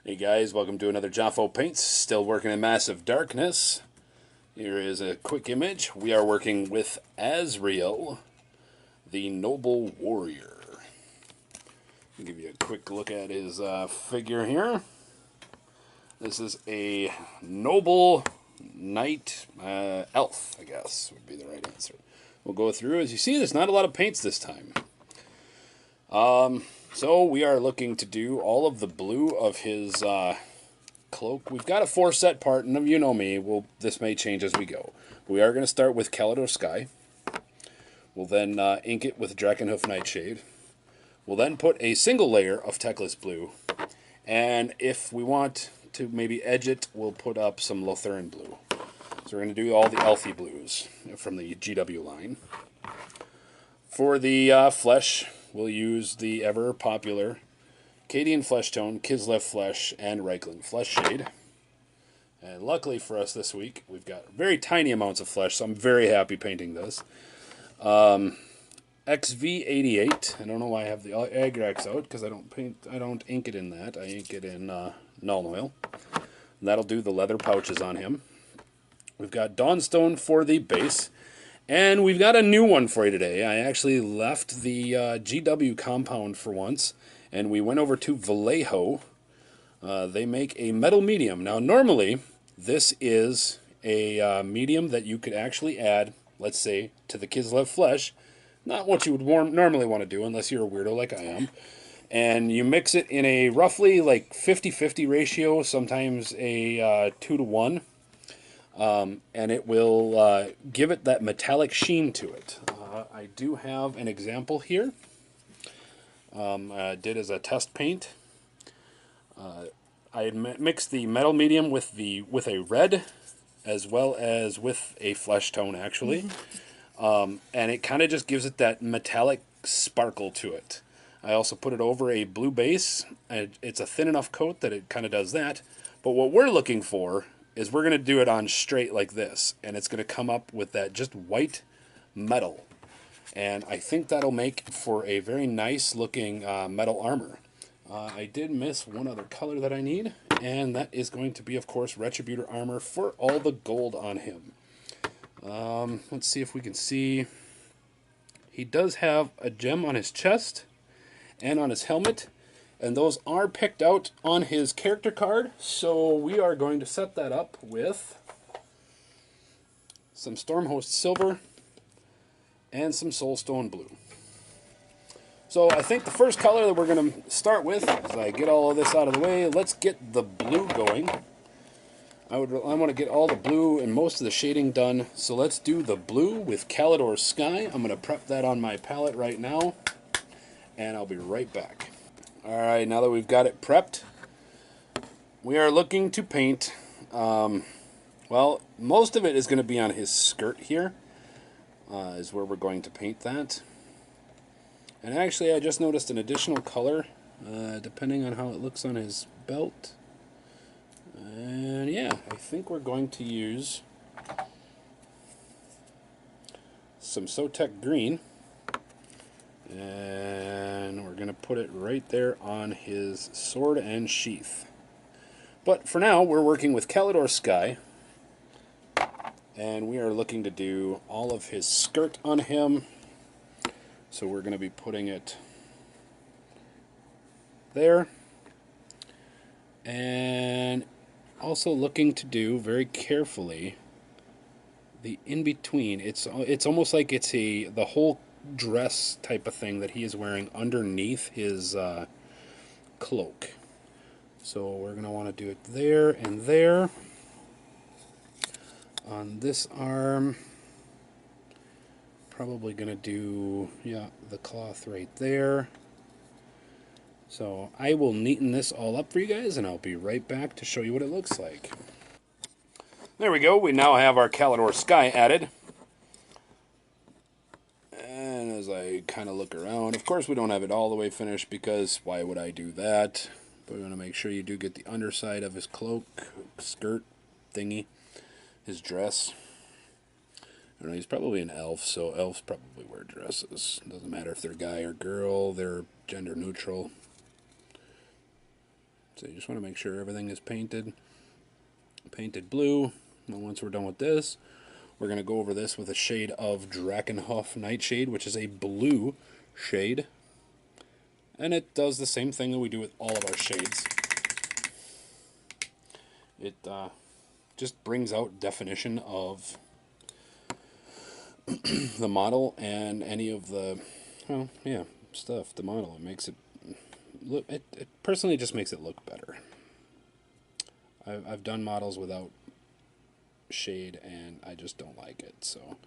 Hey guys, welcome to another Jafo Paints, still working in Massive Darkness. Here is a quick image. We are working with Azrael, the Noble Warrior. I'll give you a quick look at his figure here. This is a Noble Knight Elf, I guess, would be the right answer. We'll go through. As you see, there's not a lot of paints this time. So we are looking to do all of the blue of his cloak. We've got a 4-set part, and you know me, this may change as we go. We are going to start with Calidor Sky. We'll then ink it with Drakenhoof Nightshade. We'll then put a single layer of Teclis Blue. And if we want to maybe edge it, we'll put up some Lotharin Blue. So we're going to do all the Elfie Blues from the GW line. For the flesh, we'll use the ever-popular Cadian Flesh Tone, Kislev Flesh, and Reichland Flesh Shade. And luckily for us this week, we've got very tiny amounts of flesh, so I'm very happy painting this. XV88, I don't know why I have the Agrax out, because I don't ink it in that. I ink it in Null Oil. And that'll do the leather pouches on him. We've got Dawnstone for the base. And we've got a new one for you today. I actually left the GW compound for once, and we went over to Vallejo. They make a metal medium. Now, normally, this is a medium that you could actually add, let's say, to the Kislev Flesh. Not what you would normally want to do, unless you're a weirdo like I am. And you mix it in a roughly like 50-50 ratio, sometimes a 2-to-1. And it will give it that metallic sheen to it. I do have an example here. I did as a test paint. I mixed the metal medium with a red, as well as with a flesh tone, actually. And it kind of just gives it that metallic sparkle to it. I also put it over a blue base. It's a thin enough coat that it kind of does that. But what we're looking for is we're going to do it on straight like this, and it's going to come up with that just white metal. And I think that'll make for a very nice looking metal armor. I did miss one other color that I need, and that is going to be, of course, Retributor armor for all the gold on him. Let's see if we can see. He does have a gem on his chest and on his helmet. And those are picked out on his character card, so we are going to set that up with some Stormhost Silver and some Soulstone Blue. So I think the first color that we're going to start with, as I get all of this out of the way, let's get the blue going. I want to get all the blue and most of the shading done, so let's do the blue with Calidor Sky. I'm going to prep that on my palette right now, and I'll be right back. Alright, now that we've got it prepped, we are looking to paint, well, most of it is going to be on his skirt here, is where we're going to paint that. And actually, I just noticed an additional color, depending on how it looks on his belt. And yeah, I think we're going to use some Sotek Green. And we're going to put it right there on his sword and sheath. But for now, we're working with Calidor Sky. And we are looking to do all of his skirt on him. So we're going to be putting it there. And also looking to do, very carefully, the in-between. It's almost like it's the whole dress type of thing that he is wearing underneath his cloak. So we're going to want to do it there and there. On this arm, probably going to do, yeah, the cloth right there. So I will neaten this all up for you guys, and I'll be right back to show you what it looks like. There we go. We now have our Calidor Sky added. And as I kind of look around, of course we don't have it all the way finished, because why would I do that? But we want to make sure you do get the underside of his cloak, skirt thingy, his dress. I don't know, he's probably an elf, so elves probably wear dresses. Doesn't matter if they're guy or girl, they're gender neutral. So you just want to make sure everything is painted blue. And once we're done with this, we're going to go over this with a shade of Drakenhof Nightshade, which is a blue shade. And it does the same thing that we do with all of our shades. It just brings out definition of the model and any of the, well, yeah, stuff, the model. It makes it look, it personally just makes it look better. I've done models without shade and I just don't like it. So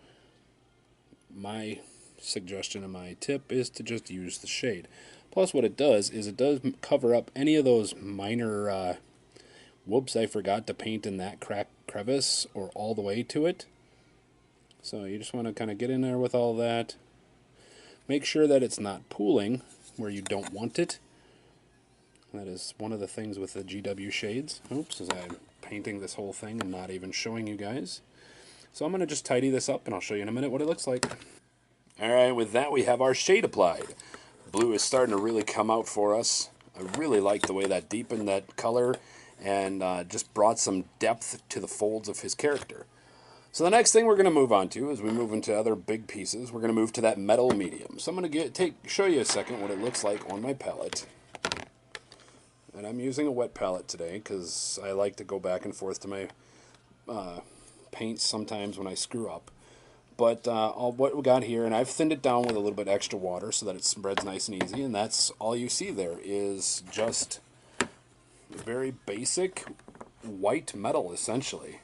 my suggestion and my tip is to just use the shade. Plus what it does is it does cover up any of those minor whoops, I forgot to paint in that crevice or all the way to it. So you just want to kind of get in there with all that. Make sure that it's not pooling where you don't want it. That is one of the things with the GW shades. Oops, as I'm painting this whole thing and not even showing you guys. So I'm going to just tidy this up and I'll show you in a minute what it looks like. Alright, with that we have our shade applied. Blue is starting to really come out for us. I really like the way that deepened that color and just brought some depth to the folds of his character. So the next thing we're going to move on to, as we move into other big pieces, we're going to move to that metal medium. So I'm going to show you a second what it looks like on my palette. And I'm using a wet palette today because I like to go back and forth to my paints sometimes when I screw up. But what we got here, and I've thinned it down with a little bit extra water so that it spreads nice and easy, and that's all you see there is just very basic white metal, essentially.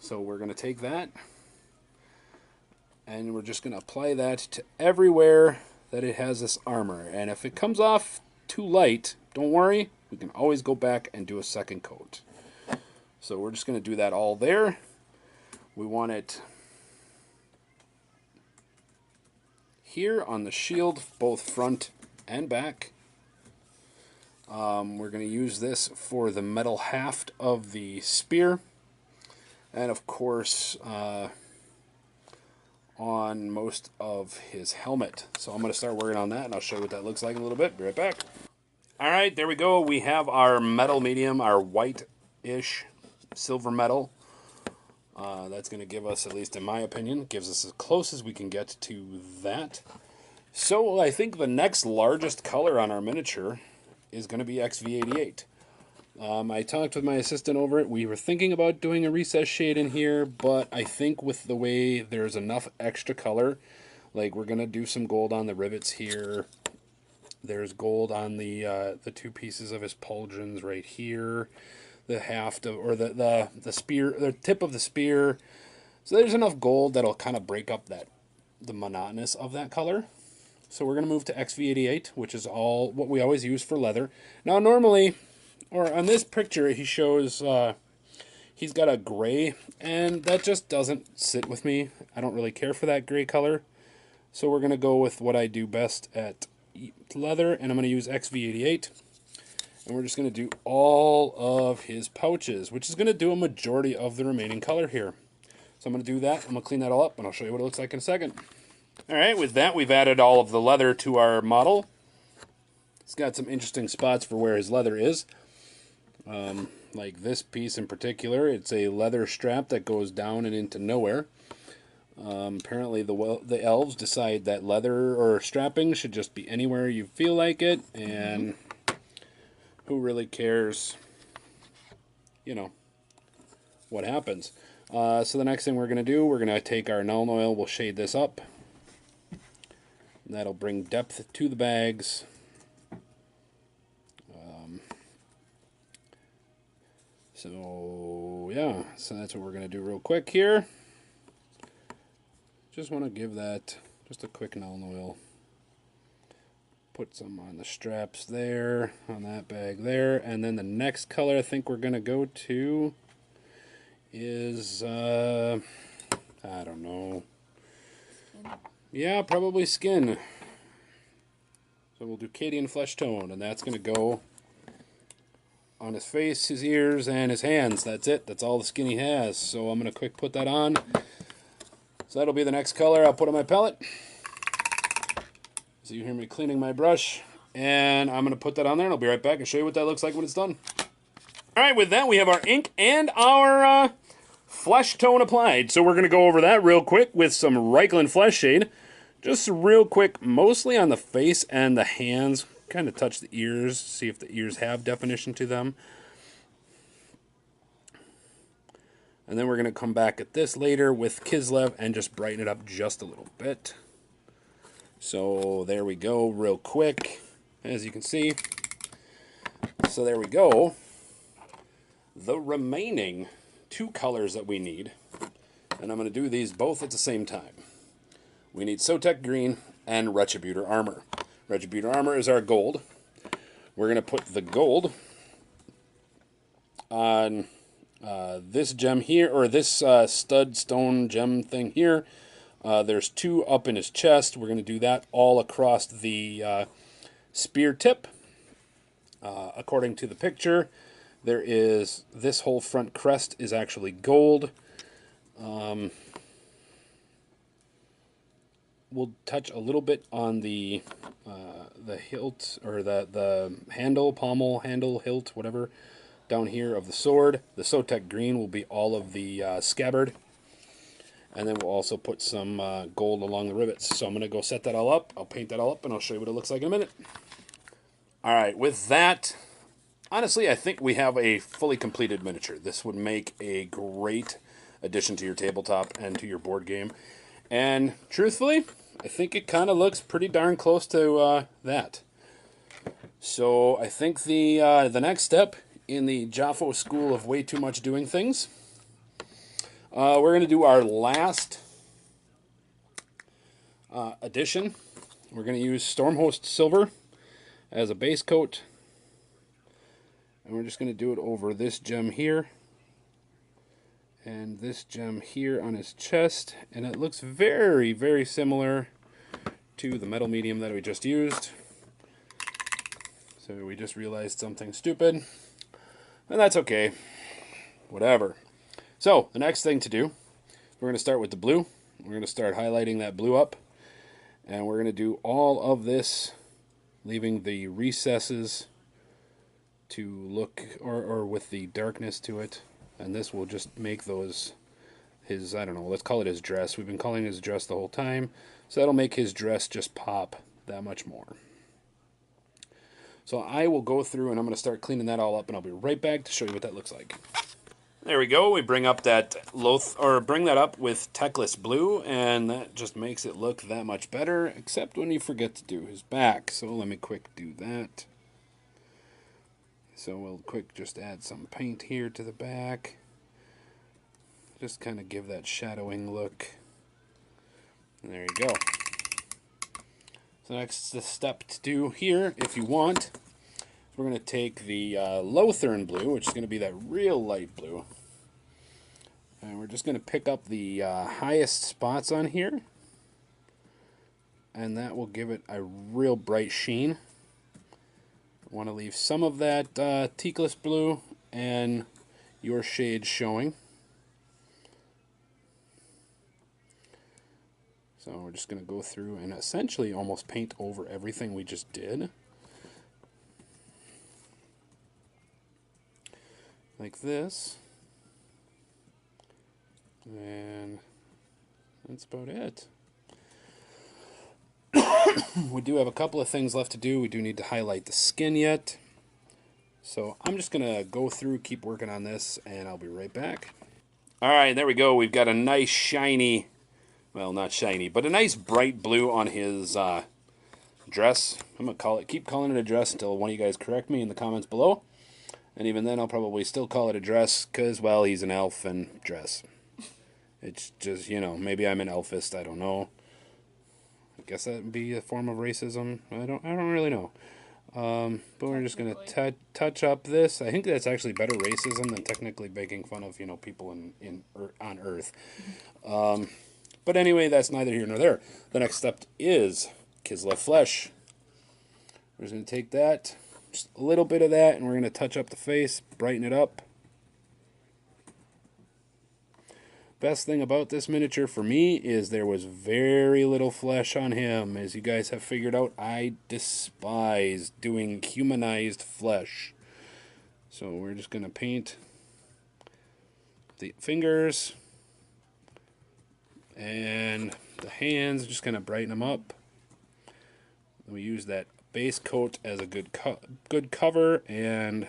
So we're going to take that, and we're just going to apply that to everywhere that it has this armor. And if it comes off too light, don't worry, we can always go back and do a second coat. So we're just going to do that all there. We want it here on the shield, both front and back. We're going to use this for the metal haft of the spear. And of course, on most of his helmet. So I'm going to start working on that, and I'll show you what that looks like in a little bit. Be right back. All right, there we go. We have our metal medium, our white-ish silver metal. That's going to give us, at least in my opinion, gives us as close as we can get to that. So I think the next largest color on our miniature is going to be XV88. I talked with my assistant over it. We were thinking about doing a recessed shade in here, but I think with the way there's enough extra color, like we're going to do some gold on the rivets here. There's gold on the two pieces of his pauldrons right here. The haft of, or the spear, the tip of the spear. So there's enough gold that'll kind of break up the monotonous of that color. So we're going to move to XV88, which is all what we always use for leather. Now normally, or on this picture, he shows he's got a gray, and that just doesn't sit with me. I don't really care for that gray color. So we're going to go with what I do best at leather, and I'm going to use XV88. And we're just going to do all of his pouches, which is going to do a majority of the remaining color here. So I'm going to do that. I'm going to clean that all up, and I'll show you what it looks like in a second. All right, with that, we've added all of the leather to our model. It's got some interesting spots for where his leather is. Like this piece in particular, it's a leather strap that goes down and into nowhere. Apparently the elves decide that leather or strapping should just be anywhere you feel like it, and who really cares, you know, what happens. So the next thing we're going to do, we're going to take our Nuln Oil, we'll shade this up. And that'll bring depth to the bags. So yeah, so that's what we're going to do real quick here. Just want to give that just a quick Nuln Oil. Put some on the straps there, on that bag there, and then the next color I think we're going to go to is, I don't know. Yeah, probably skin. So we'll do Cadian Flesh Tone, and that's going to go on his face, his ears, and his hands. That's it. That's all the skin he has. So I'm going to quick put that on. So that'll be the next color I'll put on my palette. So you hear me cleaning my brush, And I'm going to put that on there, and I'll be right back and show you what that looks like when it's done. All right, with that, we have our ink and our flesh tone applied. So we're going to go over that real quick with some Reichland Flesh Shade. Just real quick, mostly on the face and the hands. Kind of touch the ears, see if the ears have definition to them. And then we're going to come back at this later with Kislev and just brighten it up just a little bit. So there we go, real quick, as you can see. So there we go. The remaining two colors that we need, and I'm going to do these both at the same time. We need Sotek Green and Retributor Armor. Retributor Armor is our gold. We're going to put the gold on this gem here, or this stud stone gem thing here. There's two up in his chest. We're going to do that all across the spear tip. According to the picture, there is this whole front crest is actually gold. We'll touch a little bit on the hilt, or the handle, pommel, handle, hilt, whatever, down here of the sword. The Sotek Green will be all of the scabbard. And then we'll also put some gold along the rivets. So I'm going to go set that all up. I'll paint that all up, and I'll show you what it looks like in a minute. All right, with that, honestly, I think we have a fully completed miniature. This would make a great addition to your tabletop and to your board game. And truthfully, I think it kind of looks pretty darn close to that. So I think the next step in the Jafo school of way too much doing things, we're going to do our last addition. We're going to use Stormhost Silver as a base coat. And we're just going to do it over this gem here. And this gem here on his chest. And it looks very, very similar to the metal medium that we just used. So we just realized something stupid. And that's okay. Whatever. So, the next thing to do, we're going to start with the blue. We're going to start highlighting that blue up. And we're going to do all of this, leaving the recesses to look, or with the darkness to it. And this will just make those, his, I don't know, let's call it his dress. We've been calling it his dress the whole time. So that'll make his dress just pop that much more. So I will go through and I'm going to start cleaning that all up, and I'll be right back to show you what that looks like. There we go. We bring up that bring that up with Techless Blue, and that just makes it look that much better, except when you forget to do his back. So let me quick do that. So we'll quick just add some paint here to the back. Just kind of give that shadowing look. And there you go. So next step to do here, if you want, we're going to take the Lothern Blue, which is going to be that real light blue. And we're just going to pick up the highest spots on here. And that will give it a real bright sheen. I want to leave some of that Techless Blue and your shade showing. So we're just going to go through and essentially almost paint over everything we just did. Like this. And that's about it. We do have a couple of things left to do. We do need to highlight the skin yet. So I'm just going to go through, keep working on this, and I'll be right back. Alright, there we go. We've got a nice shiny, well, not shiny, but a nice bright blue on his dress. I'm going to keep calling it a dress until one of you guys correct me in the comments below. And even then, I'll probably still call it a dress because, well, he's an elf and dress. It's just, you know, maybe I'm an elfist, I don't know. I guess that would be a form of racism. I don't really know. But we're just going to touch up this. I think that's actually better racism than technically making fun of, you know, people on Earth. But anyway, that's neither here nor there. The next step is Kislev Flesh. We're just going to take that, just a little bit of that, and we're going to touch up the face, brighten it up. Best thing about this miniature for me is there was very little flesh on him. As you guys have figured out, I despise doing humanized flesh. So we're just going to paint the fingers and the hands, just kind of brighten them up. We use that base coat as a good cover, and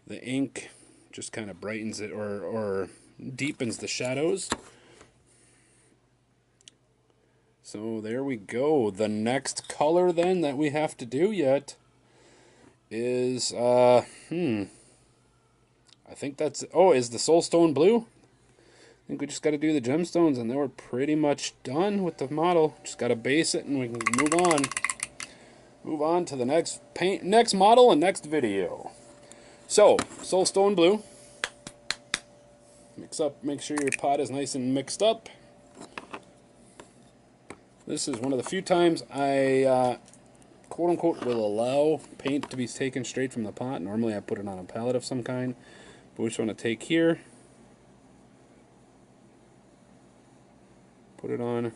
the ink just kind of brightens it or deepens the shadows. So there we go. The next color then that we have to do yet is I think that's is the Soulstone blue. I think we just got to do the gemstones, and then we're pretty much done with the model. Just got to base it, and we can move on. Move on to the next model and next video. So, Soulstone blue. Mix up, make sure your pot is nice and mixed up. This is one of the few times I, quote-unquote, will allow paint to be taken straight from the pot. Normally I put it on a palette of some kind. But we just want to take here, put it on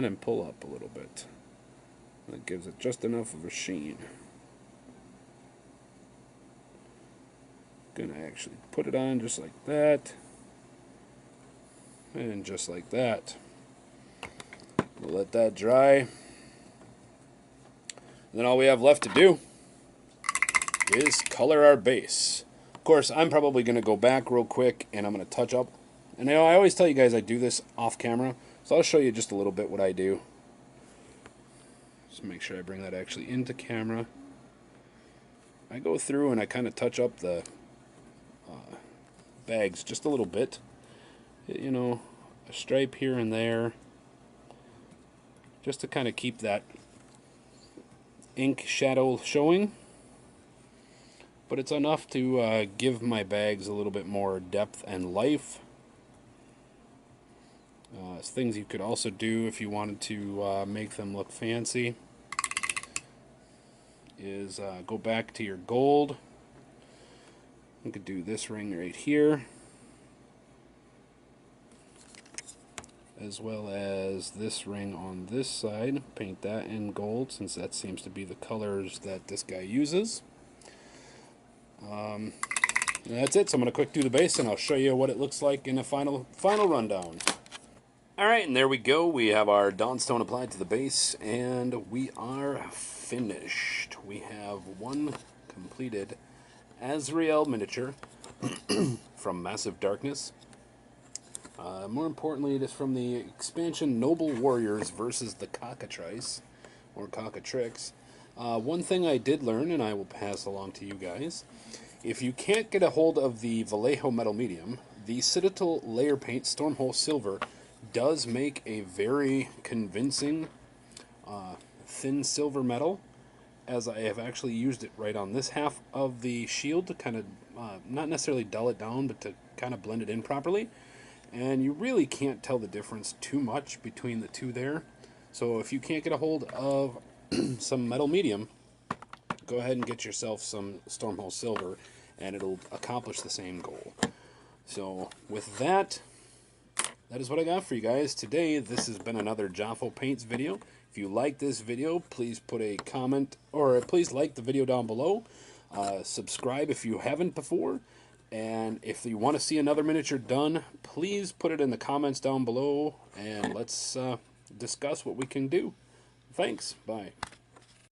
and pull up a little bit. That gives it just enough of a sheen. Gonna actually put it on just like that, and just like that. We'll let that dry. And then all we have left to do is color our base. Of course, I'm probably going to go back real quick and I'm going to touch up. And I always tell you guys I do this off camera, so I'll show you just a little bit what I do. Just make sure I bring that actually into camera. I go through and I kind of touch up the bags just a little bit. You know, a stripe here and there, just to kind of keep that ink shadow showing. But it's enough to give my bags a little bit more depth and life. Things you could also do if you wanted to make them look fancy is go back to your gold. You could do this ring right here, as well as this ring on this side. Paint that in gold, since that seems to be the colors that this guy uses. That's it. So I'm going to quick do the base, and I'll show you what it looks like in a final rundown. Alright, and there we go. We have our Dawnstone applied to the base, and we are finished. We have one completed Azrael miniature from Massive Darkness. More importantly, it is from the expansion Noble Warriors versus the Cockatrice, or Cockatrix. One thing I did learn, and I will pass along to you guys, if you can't get a hold of the Vallejo Metal Medium, the Citadel Layer Paint Stormhole Silver does make a very convincing thin silver metal, as I have actually used it right on this half of the shield to kind of, not necessarily dull it down, but to kind of blend it in properly. And you really can't tell the difference too much between the two there. So if you can't get a hold of some metal medium, go ahead and get yourself some Stormhole Silver, and it'll accomplish the same goal. So with that, that is what I got for you guys today. This has been another Jafo Paints video. If you like this video, please put a comment, or please like the video down below. Subscribe if you haven't before. And if you want to see another miniature done, please put it in the comments down below, and let's discuss what we can do. Thanks. Bye.